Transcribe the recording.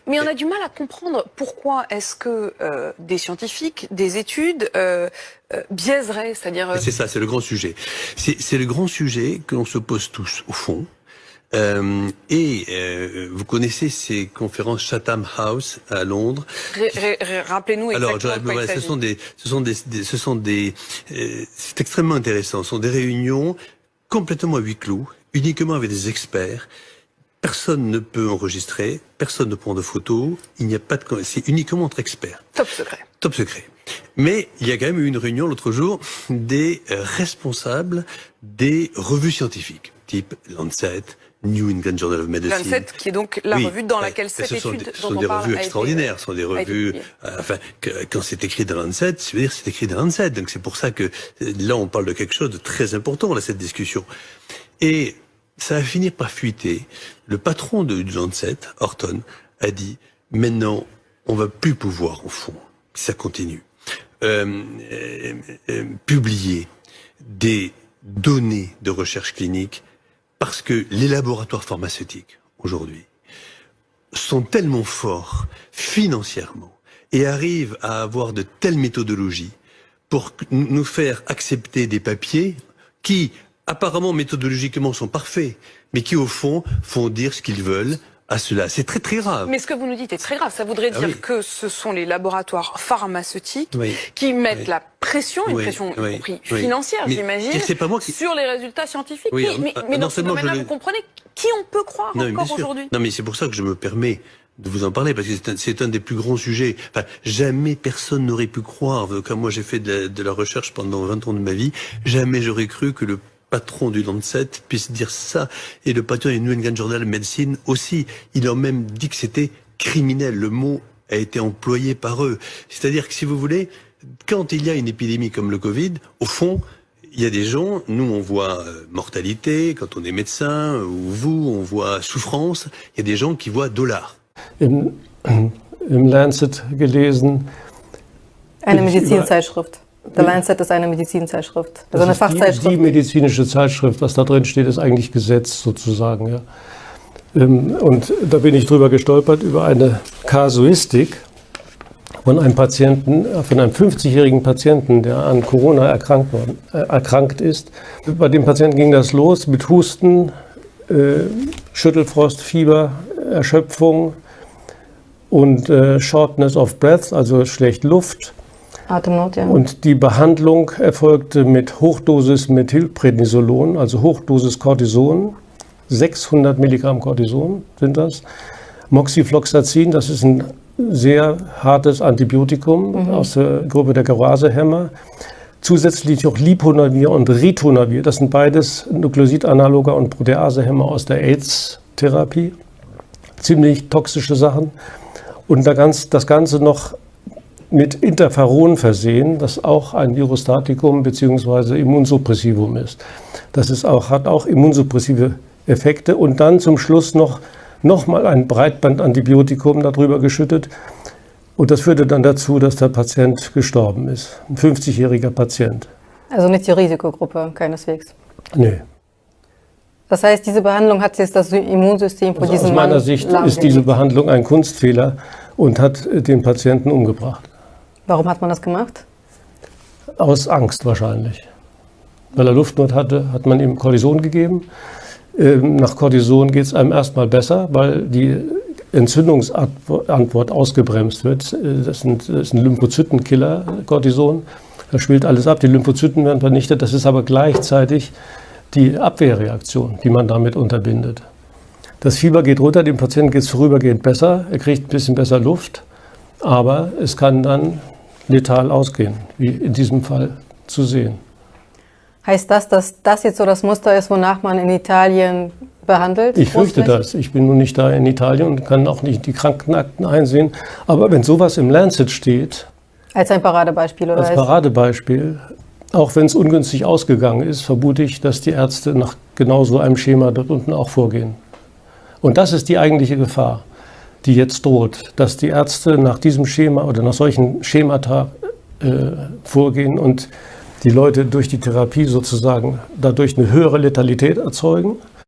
Mais on a du mal à comprendre pourquoi est-ce que des scientifiques, des études biaiseraient, c'est-à-dire... C'est ça, c'est le grand sujet. C'est le grand sujet que l'on se pose tous, au fond. Vous connaissez ces conférences Chatham House à Londres. Rappelez-nous exactement de quoi il s'agit. C'est extrêmement intéressant. Ce sont des réunions complètement à huis clos, uniquement avec des experts. Personne ne peut enregistrer, personne ne prend de photos, il n'y a pas de... C'est uniquement entre experts. Top secret. Top secret. Mais il y a quand même eu une réunion l'autre jour des responsables des revues scientifiques, type Lancet, New England Journal of Medicine. Lancet, qui est donc la revue dans laquelle cette étude dont on parle. Ce sont des revues extraordinaires, ce sont des revues... quand c'est écrit dans Lancet, ça veut dire c'est écrit dans Lancet. Donc c'est pour ça que là, on parle de quelque chose de très important, là, cette discussion. Et ça a fini par fuiter. Le patron du Lancet, Horton, a dit « Maintenant, on va plus pouvoir, au fond, si ça continue, publier des données de recherche clinique parce que les laboratoires pharmaceutiques, aujourd'hui, sont tellement forts financièrement et arrivent à avoir de telles méthodologies pour nous faire accepter des papiers qui... apparemment méthodologiquement sont parfaits, mais qui au fond font dire ce qu'ils veulent à cela. C'est très très grave. Mais ce que vous nous dites est très grave. Ça voudrait dire que ce sont les laboratoires pharmaceutiques qui mettent la pression, une pression y compris financière, j'imagine, sur les résultats scientifiques. Mais dans ce domaine-là, vous comprenez qui on peut croire encore aujourd'hui? Non, mais c'est pour ça que je me permets de vous en parler, parce que c'est un des plus grands sujets. Enfin, jamais personne n'aurait pu croire, quand moi j'ai fait de la recherche pendant 20 ans de ma vie, jamais j'aurais cru que le patron du Lancet puisse dire ça, et le patron du New England Journal of Medicine aussi. Il a même dit que c'était criminel. Le mot a été employé par eux. C'est-à-dire que si vous voulez, quand il y a une épidémie comme le Covid, au fond, il y a des gens, nous on voit mortalité, quand on est médecin, ou vous, on voit souffrance, il y a des gens qui voient dollars. Im Lancet gelesen. Eine Medizinzeitschrift. The Lancet ist eine Medizinzeitschrift, also eine Fachzeitschrift. Die medizinische Zeitschrift, was da drin steht, ist eigentlich Gesetz sozusagen. Ja. Und da bin ich drüber gestolpert, über eine Kasuistik von einem Patienten, von einem 50-jährigen Patienten, der an Corona erkrankt ist. Bei dem Patienten ging das los mit Husten, Schüttelfrost, Fieber, Erschöpfung und Shortness of Breath, also schlecht Luft. Atemnot, ja. Und die Behandlung erfolgte mit Hochdosis Methylprednisolon, also Hochdosis Cortison, 600 Milligramm Cortison sind das. Moxifloxacin, das ist ein sehr hartes Antibiotikum aus der Gruppe der Gerasehämmer. Zusätzlich noch Liponavir und Ritonavir, das sind beides Nukleosidanaloga und Proteasehämmer aus der AIDS-Therapie. Ziemlich toxische Sachen. Und das Ganze noch mit Interferon versehen, das auch ein Virostatikum bzw. Immunsuppressivum ist. Das hat auch immunsuppressive Effekte. Und dann zum Schluss noch mal ein Breitbandantibiotikum darüber geschüttet. Und das führte dann dazu, dass der Patient gestorben ist. Ein 50-jähriger Patient. Also nicht die Risikogruppe, keineswegs. Nee. Das heißt, diese Behandlung hat jetzt das Immunsystem von diesem Mann aus meiner Sicht ist diese Behandlung ein Kunstfehler und hat den Patienten umgebracht. Warum hat man das gemacht? Aus Angst wahrscheinlich. Weil er Luftnot hatte, hat man ihm Cortison gegeben. Nach Cortison geht es einem erstmal besser, weil die Entzündungsantwort ausgebremst wird. Das ist ein Lymphozytenkiller, Cortison. Das spielt alles ab, die Lymphozyten werden vernichtet. Das ist aber gleichzeitig die Abwehrreaktion, die man damit unterbindet. Das Fieber geht runter, dem Patienten geht es vorübergehend besser, er kriegt ein bisschen besser Luft, aber es kann dann letal ausgehen, wie in diesem Fall zu sehen. Heißt das, dass das jetzt so das Muster ist, wonach man in Italien behandelt? Ich fürchte das. Ich bin nun nicht da in Italien und kann auch nicht die Krankenakten einsehen. Aber wenn sowas im Lancet steht... Als ein Paradebeispiel, oder? Als Paradebeispiel, auch wenn es ungünstig ausgegangen ist, vermute ich, dass die Ärzte nach genau so einem Schema dort unten auch vorgehen. Und das ist die eigentliche Gefahr, die jetzt droht, dass die Ärzte nach diesem Schema oder nach solchen Schemata vorgehen und die Leute durch die Therapie sozusagen dadurch eine höhere Letalität erzeugen.